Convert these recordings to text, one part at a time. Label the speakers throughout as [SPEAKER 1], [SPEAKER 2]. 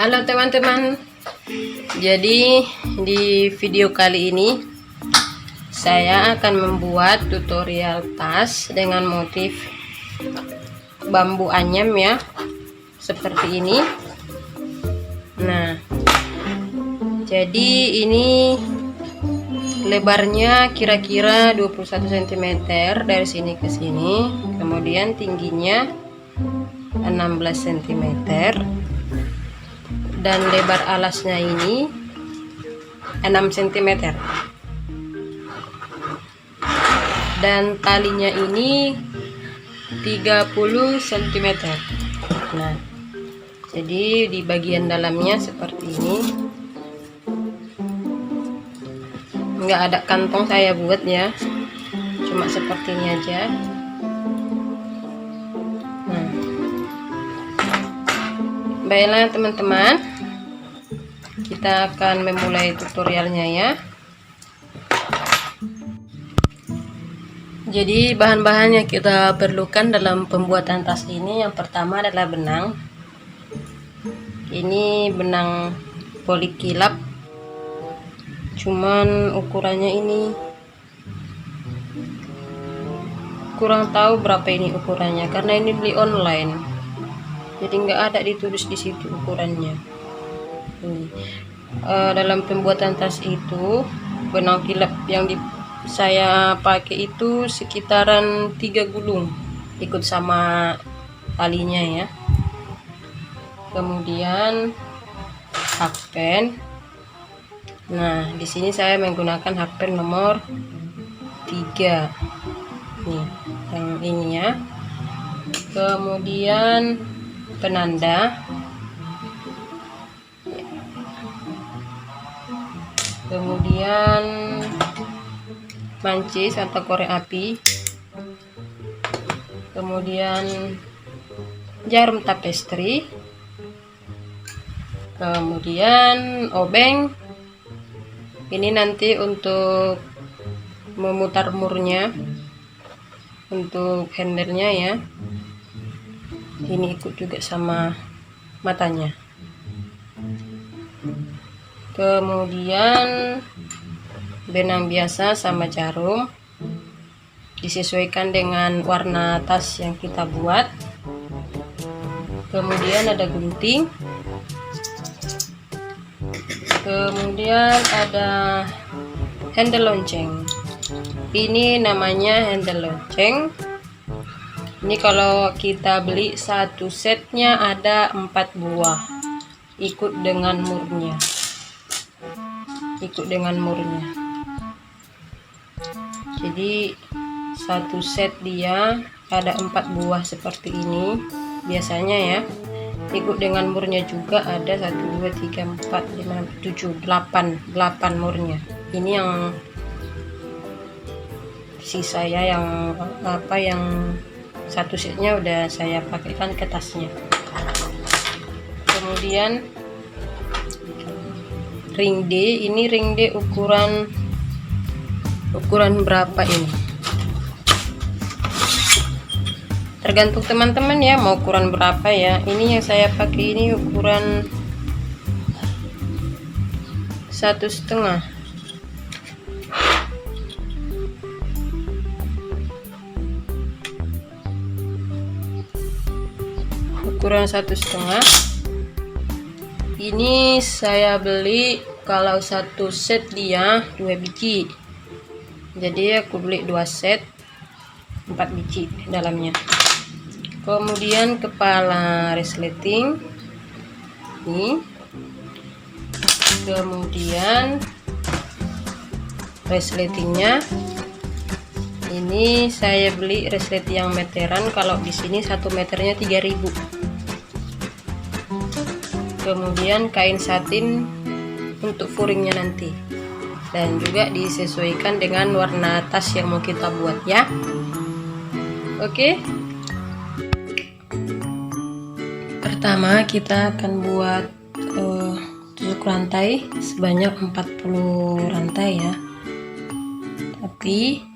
[SPEAKER 1] Halo teman-teman, jadi di video kali ini saya akan membuat tutorial tas dengan motif bambu anyam ya, seperti ini. Nah, jadi ini lebarnya kira-kira 21 cm dari sini ke sini, kemudian tingginya 16 cm, dan lebar alasnya ini 6 cm, dan talinya ini 30 cm. Nah, jadi di bagian dalamnya seperti ini, nggak ada kantong saya buat ya, cuma seperti ini aja. Nah, baiklah teman-teman, kita akan memulai tutorialnya ya. Jadi bahan-bahan yang kita perlukan dalam pembuatan tas ini, yang pertama adalah benang. Ini benang polikilap, cuman ukurannya ini kurang tahu berapa ini ukurannya, karena ini beli online, jadi nggak ada ditulis di situ ukurannya. Ini dalam pembuatan tas itu benang kilap yang saya pakai itu sekitaran 3 gulung, ikut sama talinya ya. Kemudian hakpen. Nah, di sini saya menggunakan hakpen nomor 3 nih, yang ini ya. Kemudian penanda, kemudian mancis atau korek api, kemudian jarum tapestri, kemudian obeng. Ini nanti untuk memutar murnya, untuk handlenya ya. Ini ikut juga sama matanya. Kemudian benang biasa sama jarum, disesuaikan dengan warna tas yang kita buat. Kemudian ada gunting, kemudian ada handle lonceng. Ini namanya handle lonceng. Ini kalau kita beli satu setnya ada 4 buah, ikut dengan murnya, jadi satu set dia ada 4 buah seperti ini biasanya ya, ikut dengan murnya juga ada 1 2 3 4 5 7 8 murnya. Ini yang sisa ya, yang satu setnya udah saya pakaikan ke tasnya. Kemudian ring D, ini ring D ukuran berapa ini, tergantung teman-teman ya mau ukuran berapa ya. Ini yang saya pakai ini ukuran 1,5. ukuran 1,5. Ini saya beli kalau satu set dia 2 biji, jadi aku beli 2 set 4 biji dalamnya. Kemudian kepala resleting ini, kemudian resletingnya ini saya beli resleting yang meteran, kalau di sini 1 meternya 3.000. Kemudian kain satin untuk furingnya nanti, dan juga disesuaikan dengan warna tas yang mau kita buat ya. Oke, pertama kita akan buat tusuk rantai sebanyak 40 rantai ya, tapi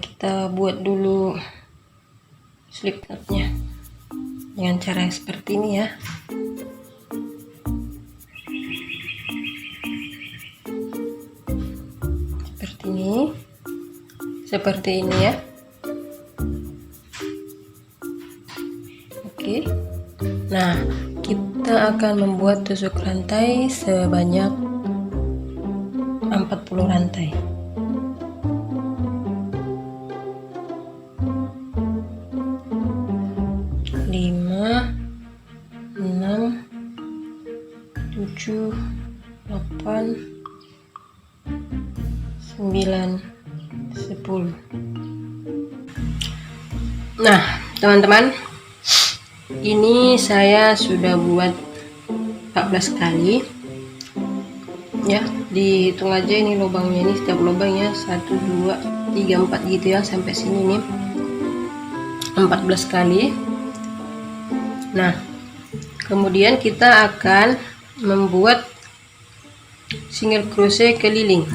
[SPEAKER 1] kita buat dulu slip knotnya dengan cara yang seperti ini ya. seperti ini ya. Oke, nah kita akan membuat tusuk rantai sebanyak 40 rantai. Lima, 6, 7, 8, 9, 10. Nah teman-teman, ini saya sudah buat 14 kali ya. Dihitung aja ini lubangnya, ini setiap lubangnya 1, 2, 3, 4 gitu ya, sampai sini nih 14 kali. Nah kemudian kita akan membuat single crochet keliling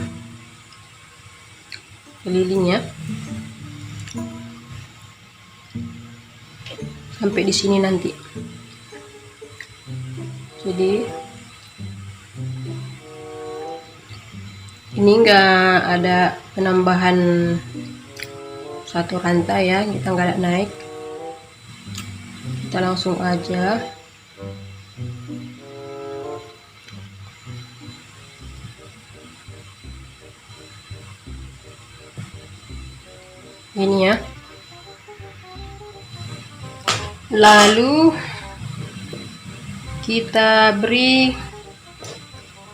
[SPEAKER 1] ya, sampai di sini nanti. Jadi ini enggak ada penambahan satu rantai ya, kita enggak ada naik, kita langsung aja ini ya. Lalu kita beri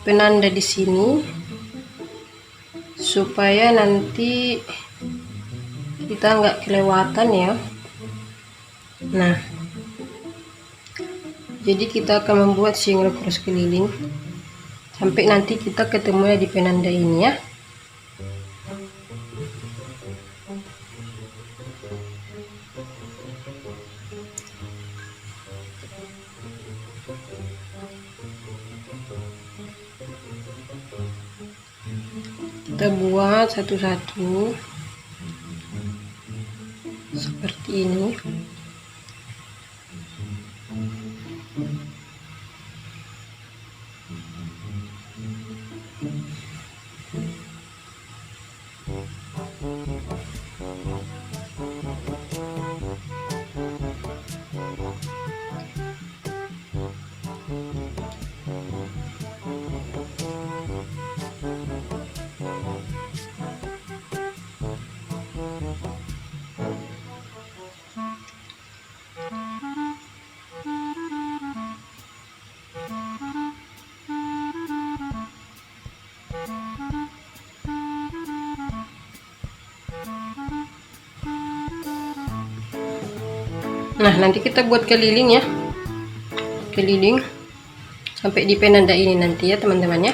[SPEAKER 1] penanda di sini supaya nanti kita nggak kelewatan ya. Nah jadi kita akan membuat single crochet keliling sampai nanti kita ketemunya di penanda ini ya. Kita buat satu-satu seperti ini. Nah nanti kita buat keliling ya, keliling sampai di penanda ini nanti ya teman-teman ya.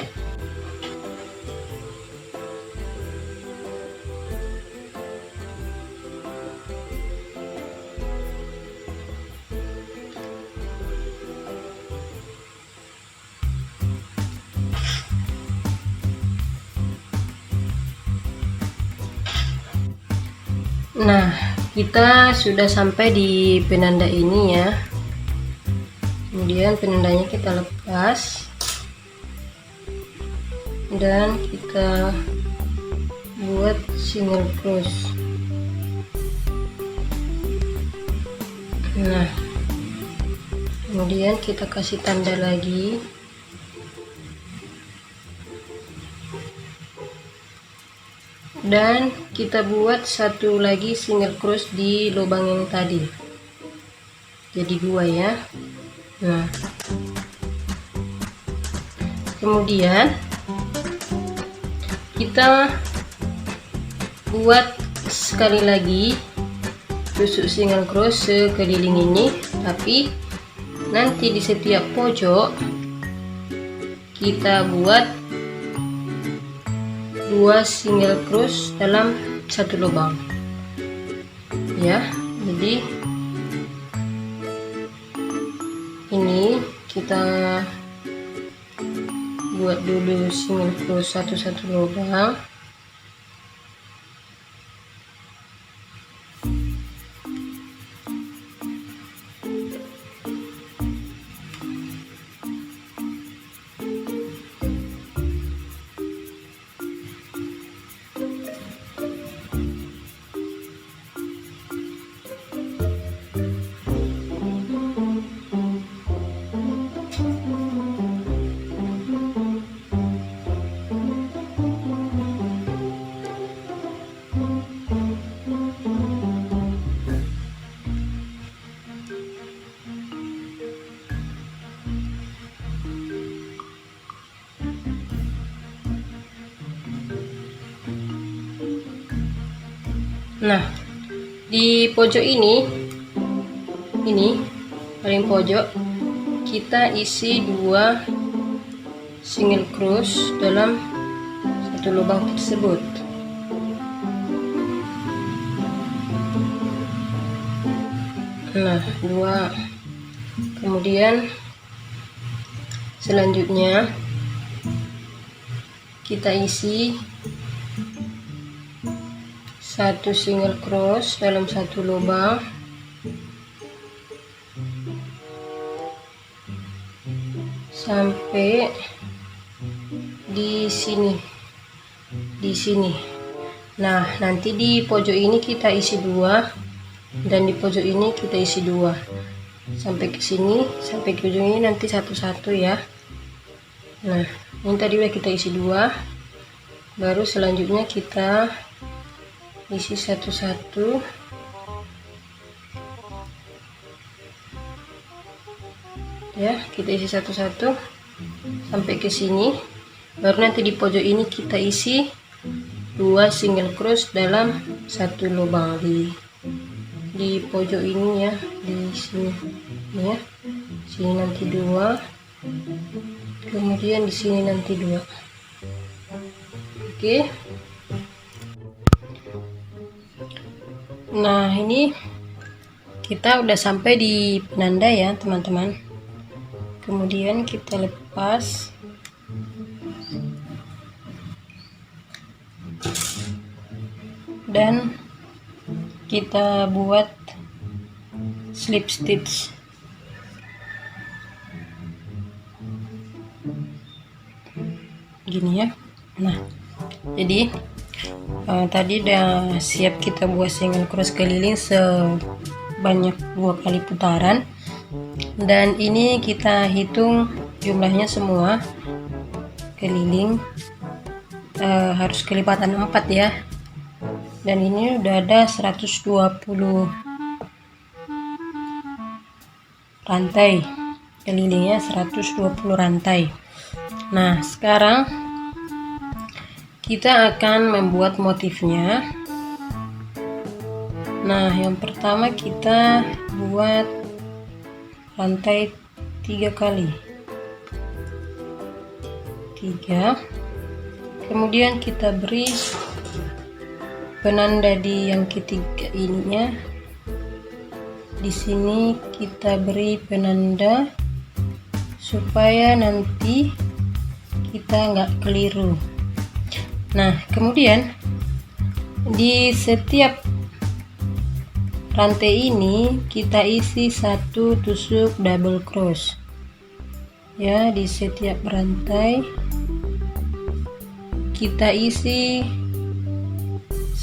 [SPEAKER 1] Nah kita sudah sampai di penanda ini ya. Kemudian penandanya kita lepas dan kita buat single crochet. Nah kemudian kita kasih tanda lagi. Dan kita buat satu lagi single crochet di lubang yang tadi, jadi 2 ya. Nah kemudian kita buat sekali lagi tusuk single crochet keliling ini, tapi nanti di setiap pojok kita buat 2 single crochet dalam satu lubang ya. Jadi ini kita buat dulu single crochet satu lubang. Nah, di pojok ini paling pojok kita isi 2 single cross dalam satu lubang tersebut. Nah, 2. Kemudian selanjutnya kita isi 1 single cross dalam satu lubang sampai di sini. Nah, nanti di pojok ini kita isi 2 dan di pojok ini kita isi 2 sampai ke sini, sampai ke ujung ini nanti satu-satu ya. Nah, ini tadi udah kita isi 2, baru selanjutnya kita isi satu-satu. Ya, kita isi satu-satu sampai ke sini, baru nanti di pojok ini kita isi 2 single cross dalam satu lubang di pojok ini ya, di sini ya. Sini nanti 2, kemudian di sini nanti 2. Oke. Nah, ini kita udah sampai di penanda ya teman-teman. Kemudian kita lepas dan kita buat slip stitch. Gini ya. Nah, jadi tadi udah siap kita buat single cross keliling sebanyak 2 kali putaran, dan ini kita hitung jumlahnya semua keliling harus kelipatan 4 ya, dan ini udah ada 120 rantai kelilingnya, 120 rantai. Nah, sekarang kita akan membuat motifnya. Nah, yang pertama kita buat rantai 3 kali, 3. Kemudian kita beri penanda di yang ketiga ininya. Di sini kita beri penanda supaya nanti kita nggak keliru. Nah, kemudian di setiap rantai ini kita isi 1 tusuk double cross ya. Di setiap rantai kita isi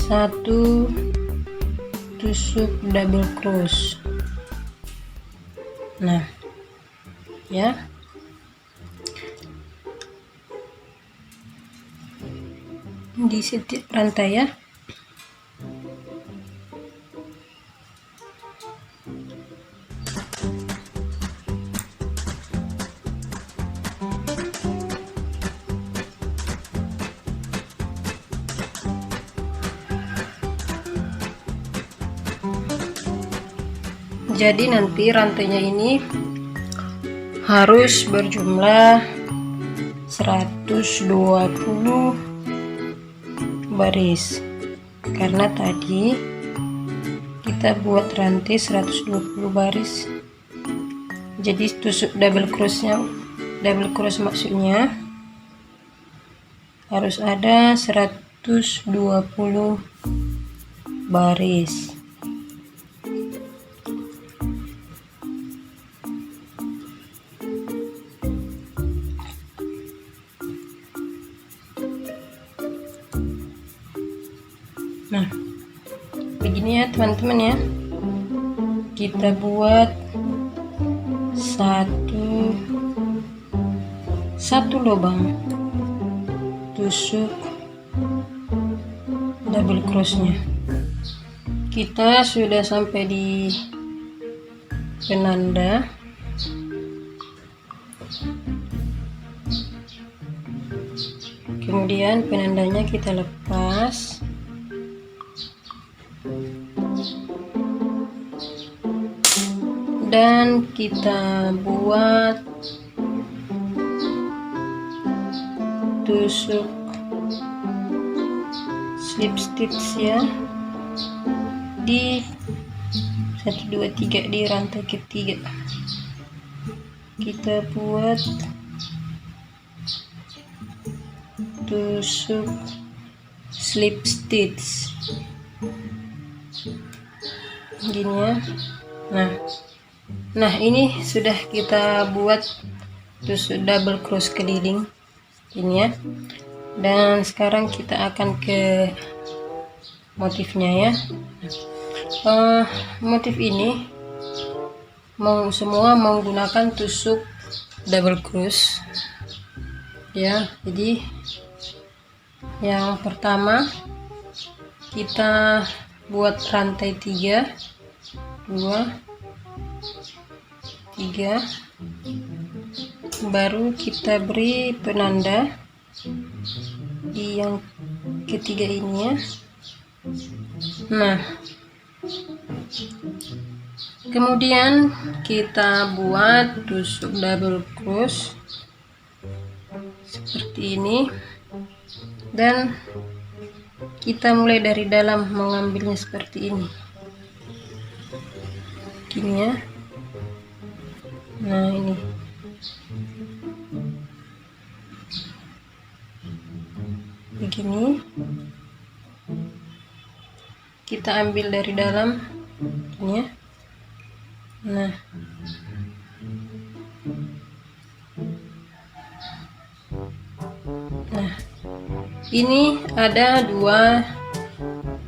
[SPEAKER 1] 1 tusuk double cross. Nah ya, di setiap rantai ya. Jadi nanti rantainya ini harus berjumlah 120 baris, karena tadi kita buat rantai 120 baris. Jadi tusuk double cross maksudnya harus ada 120 baris. Nah, begini ya teman-teman ya. Kita buat satu lubang tusuk double crossnya. Kita sudah sampai di penanda. Kemudian penandanya kita lepas. Dan kita buat tusuk slip stitch ya di 1 2 3 di rantai ketiga. Kita buat tusuk slip stitch gini ya. Nah ini sudah kita buat tusuk double cross keliling ini ya. Dan sekarang kita akan ke motifnya ya. Motif ini semua menggunakan tusuk double cross ya. Jadi yang pertama kita buat rantai 3 2 3, baru kita beri penanda di yang ketiga ini ya. Nah kemudian kita buat tusuk double cross seperti ini, dan kita mulai dari dalam mengambilnya seperti ini gini ya. Nah ini begini, kita ambil dari dalam ini ya. Nah ini ada 2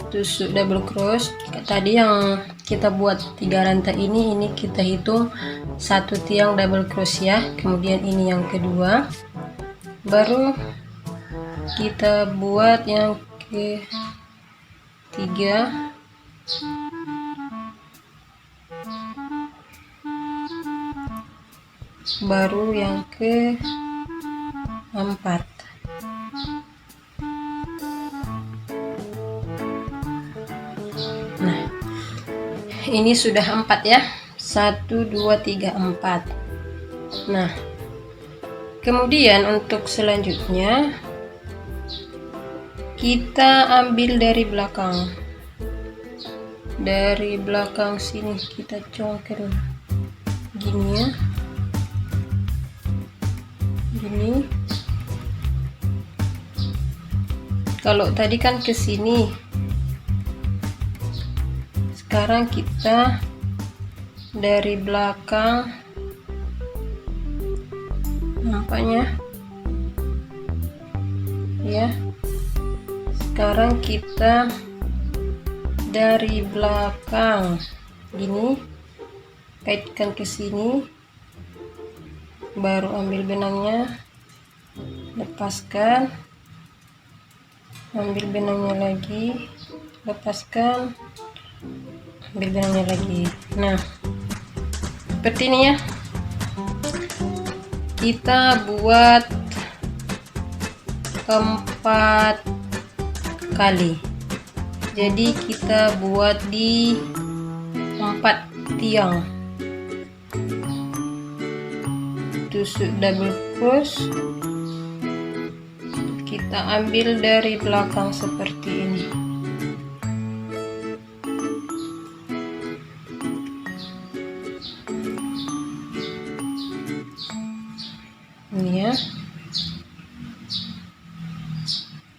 [SPEAKER 1] tusuk double cross. Tadi yang kita buat 3 rantai ini kita hitung 1 tiang double cross ya. Kemudian ini yang kedua, baru kita buat yang ketiga, baru yang keempat. Nah ini sudah 4 ya, 1 2 3 4. Nah kemudian untuk selanjutnya kita ambil dari belakang sini, kita congkel gini ya, gini. Kalau tadi kan ke sini, sekarang kita dari belakang, nampaknya ya. Sekarang kita dari belakang gini, kaitkan ke sini, baru ambil benangnya, lepaskan, ambil benangnya lagi, lepaskan, ambil benangnya lagi. Nah seperti ini ya, kita buat 4 kali. Jadi kita buat di 4 tiang tusuk double cross, kita ambil dari belakang seperti ini. Ini ya,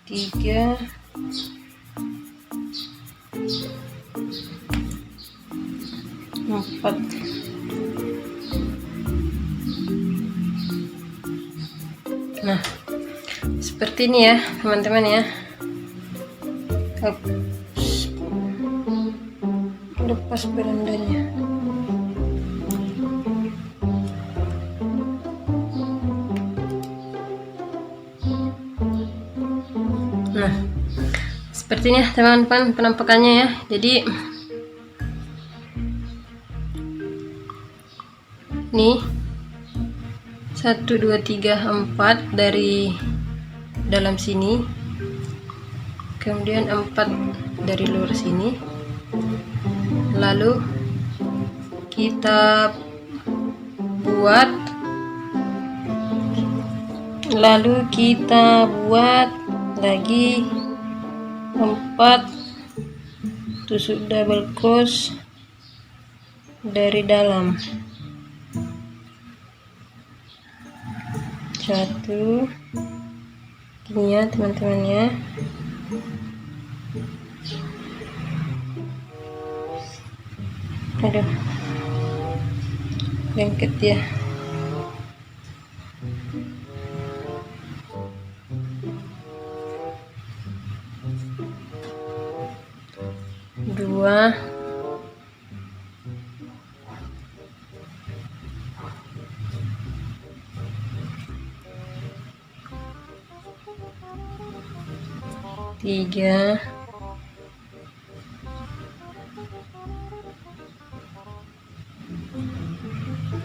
[SPEAKER 1] 3 4. Nah seperti ini ya teman-teman ya. Lepas berandanya. Nah seperti ini ya teman-teman penampakannya ya. Jadi nih 1 2 3 4 dari dalam sini, kemudian 4 dari luar sini, lalu kita buat lagi 4 tusuk double cross dari dalam. 1 gini ya teman-teman ya. Aduh, lengket ya. Dua, tiga,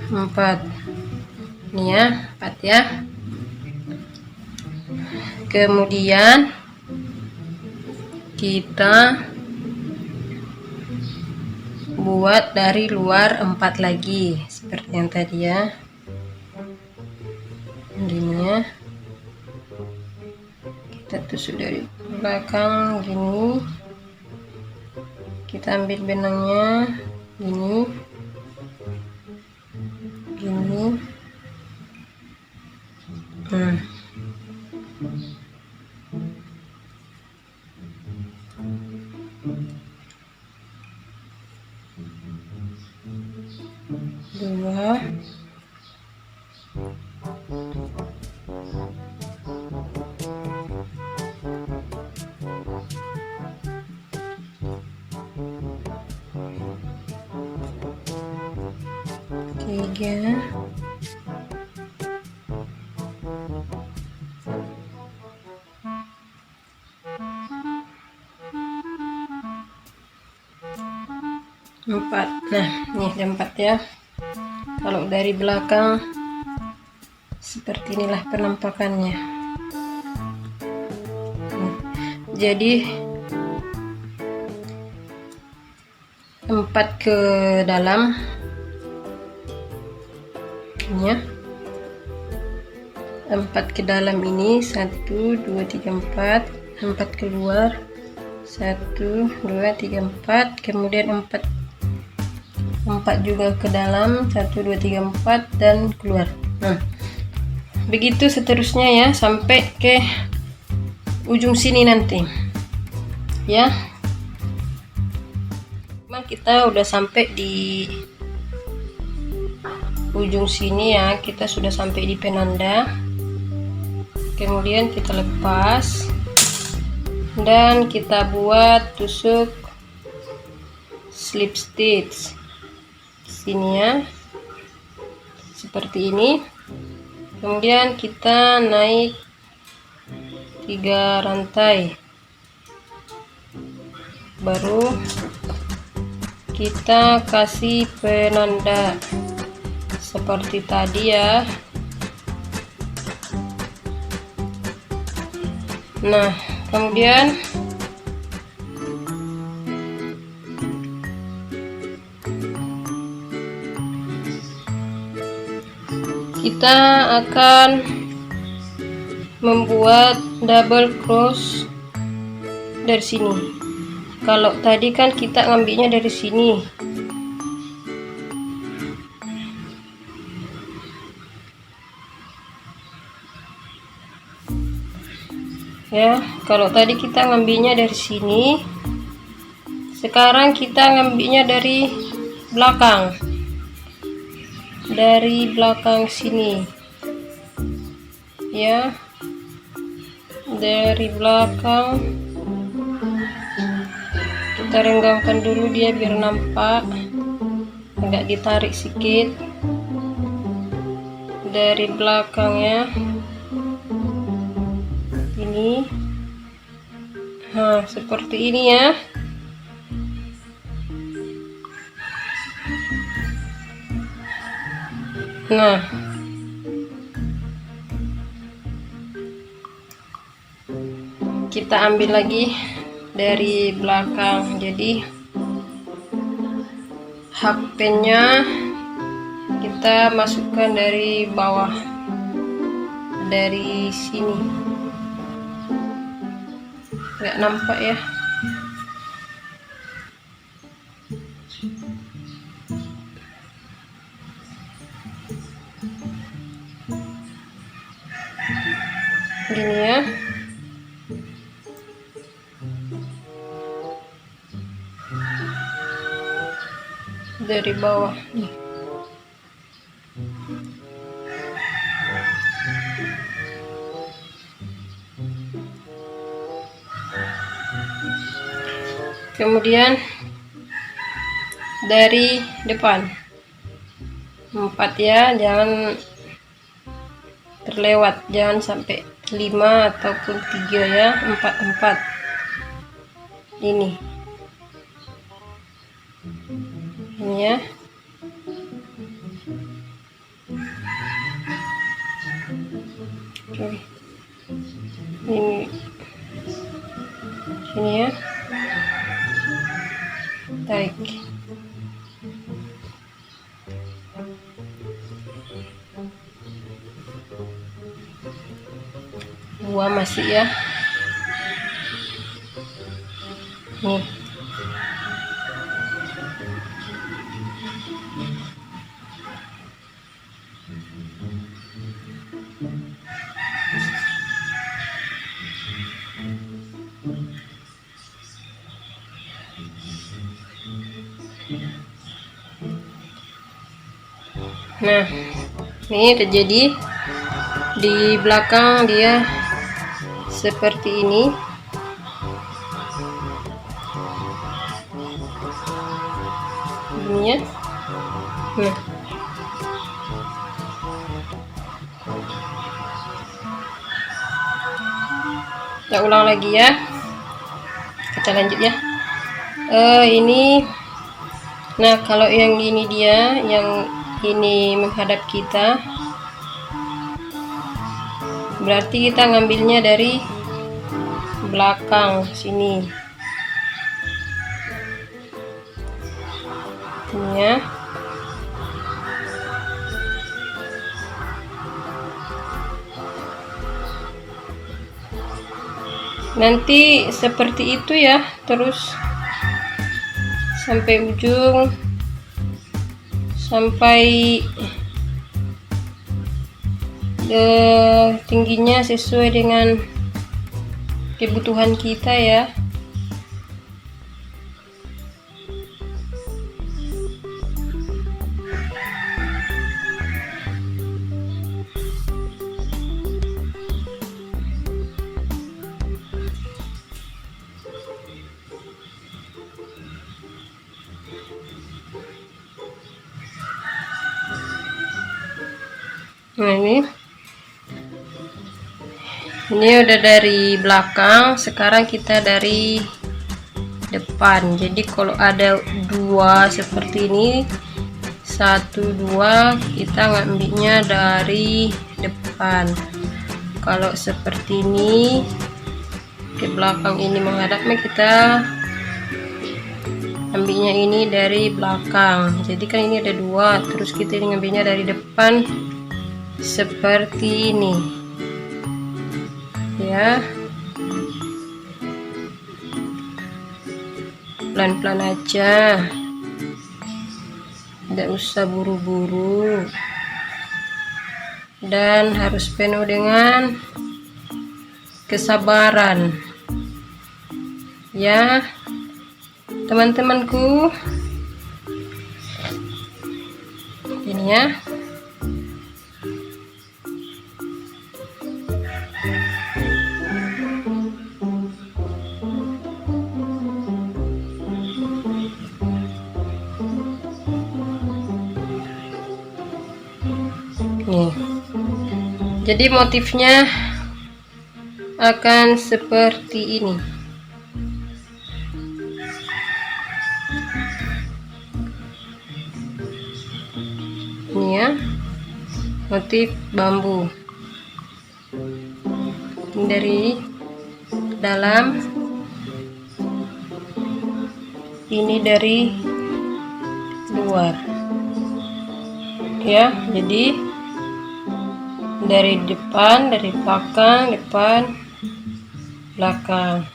[SPEAKER 1] empat. Ini ya, 4 ya. Kemudian kita buat dari luar 4 lagi seperti yang tadi ya. Gini ya. Kita tusuk dari belakang gini. Kita ambil benangnya gini. Dua, tiga, empat. Nah, ini ada 4 ya. Kalau dari belakang seperti inilah penampakannya. Jadi 4 ke dalam ya. 4 ke dalam ini 1 2 3 4, 4 keluar 1 2 3 4, kemudian 4 juga ke dalam 1 2 3 4 dan keluar. Nah, begitu seterusnya ya sampai ke ujung sini nanti ya. Kita udah sampai di ujung sini ya, kita sudah sampai di penanda. Kemudian kita lepas dan kita buat tusuk slip stitch sini ya, seperti ini. Kemudian kita naik 3 rantai, baru kita kasih penanda seperti tadi ya. Nah, kemudian kita akan membuat double cross dari sini. Kalau tadi kan kita ngambilnya dari sini. Ya, kalau tadi kita ngambilnya dari sini. Sekarang kita ngambilnya dari belakang. Dari belakang sini. Ya. Dari belakang. Kita renggangkan dulu dia biar nampak. Agak ditarik sedikit. Dari belakang ya. Ini. Nah, seperti ini ya. Nah, kita ambil lagi dari belakang. Jadi hakpennya kita masukkan dari bawah, dari sini. Nggak nampak ya. Gini ya. Dari bawah nih. Kemudian dari depan 4 ya, jangan terlewat, jangan sampai 5 ataupun 3 ya, 4 ini ya. Oke. Ini sini ya, tarik. Dua masih ya. Nih. Nah, ini terjadi di belakang dia seperti ini. Ini ya. Nah, kita ulang lagi ya. Kita lanjut ya. Ini, nah kalau yang ini dia, yang ini menghadap kita, berarti kita ngambilnya dari belakang sini. Ini ya. Nanti seperti itu ya, terus sampai ujung, sampai tingginya sesuai dengan kebutuhan kita ya. Nah, ini udah dari belakang, sekarang kita dari depan. Jadi kalau ada dua seperti ini, 1 2, kita ngambilnya dari depan. Kalau seperti ini ke belakang, ini menghadapnya, kita ambilnya ini dari belakang. Jadi kan ini ada 2, terus kita ngambilnya dari depan seperti ini ya. Pelan-pelan aja, tidak usah buru-buru, dan harus penuh dengan kesabaran ya teman-temanku. Ini ya. Nih. Jadi motifnya akan seperti ini. Ini ya, motif bambu. Ini dari dalam, ini dari luar ya. Jadi dari depan, dari belakang, depan, belakang.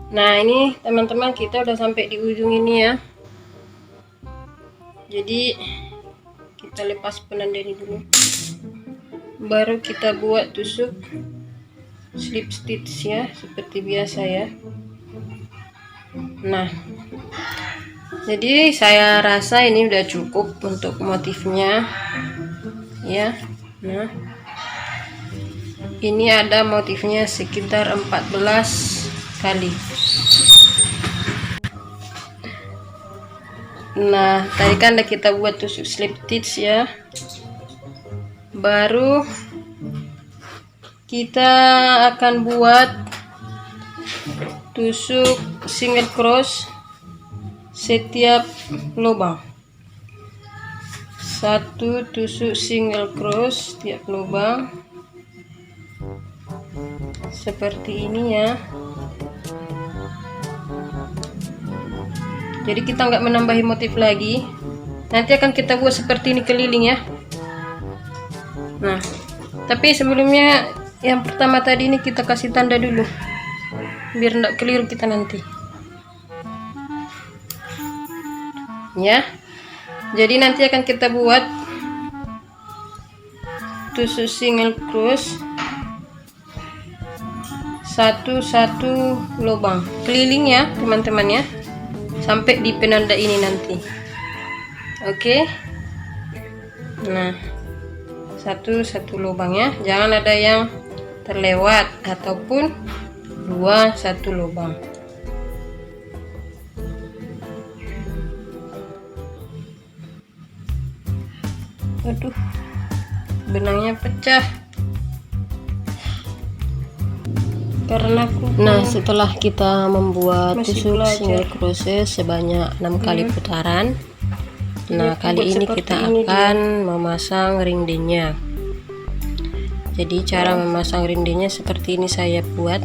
[SPEAKER 1] Nah, ini teman-teman, kita udah sampai di ujung ini ya. Jadi kita lepas penanda ini dulu, baru kita buat tusuk slip stitch ya, seperti biasa ya. Nah, jadi saya rasa ini udah cukup untuk motifnya ya. Nah, ini ada motifnya sekitar 14 kali. Nah, tadi kan udah kita buat tusuk slip stitch ya. Baru kita akan buat tusuk single cross setiap lubang. 1 tusuk single cross setiap lubang seperti ini ya. Jadi kita nggak menambahi motif lagi, nanti akan kita buat seperti ini keliling ya. Nah, tapi sebelumnya yang pertama tadi ini kita kasih tanda dulu biar nggak keliru kita nanti ya. Jadi nanti akan kita buat tusuk single cross 1 lubang keliling ya teman-teman ya, sampai di penanda ini nanti. Oke. Nah, 1 lubang ya, jangan ada yang terlewat ataupun 1 lubang. Aduh, benangnya pecah karena aku. Nah, setelah kita membuat tusuk single crochet sebanyak 6 kali putaran, nah kali ini kita akan memasang rindingnya. Jadi cara memasang rindingnya seperti ini saya buat.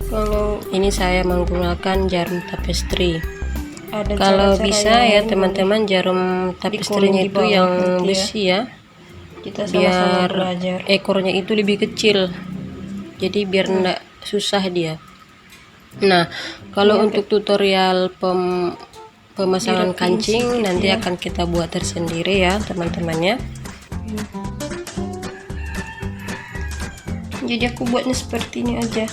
[SPEAKER 1] Kalau ini saya menggunakan jarum tapestry. Kalau bisa ya teman-teman, jarum tapestrinya itu yang besi ya, biar ekornya itu lebih kecil, jadi biar enggak susah dia. Nah, kalau untuk tutorial pemasangan kancing nanti akan kita buat tersendiri ya teman-teman ya. Jadi aku buatnya seperti ini aja,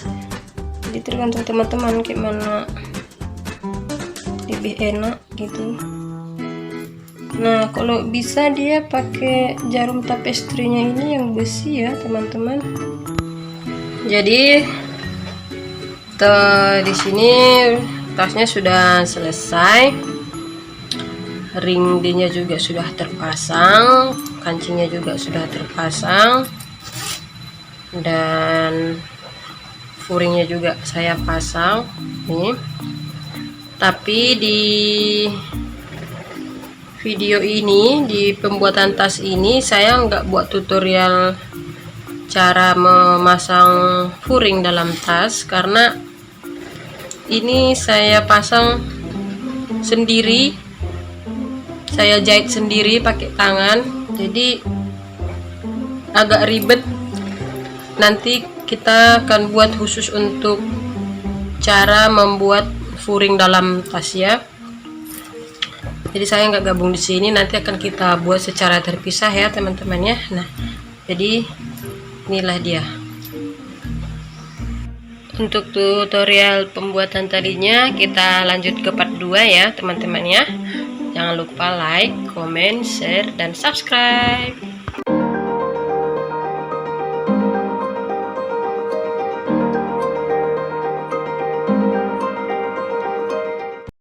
[SPEAKER 1] jadi tergantung teman-teman kayak mana lebih enak gitu. Nah, kalau bisa dia pakai jarum tapestrinya ini yang besi ya teman-teman. Jadi di sini tasnya sudah selesai, ring D-nya juga sudah terpasang, kancingnya juga sudah terpasang, dan furingnya juga saya pasang nih. Tapi di video ini, di pembuatan tas ini, saya nggak buat tutorial cara memasang furing dalam tas, karena ini saya pasang sendiri, saya jahit sendiri pakai tangan, jadi agak ribet. Nanti kita akan buat khusus untuk cara membuat furing dalam tas ya. Jadi saya nggak gabung di sini, nanti akan kita buat secara terpisah ya teman-teman ya. Nah, jadi inilah dia. Untuk tutorial pembuatan tadinya kita lanjut ke part 2 ya teman-teman ya. Jangan lupa like, comment, share, dan subscribe.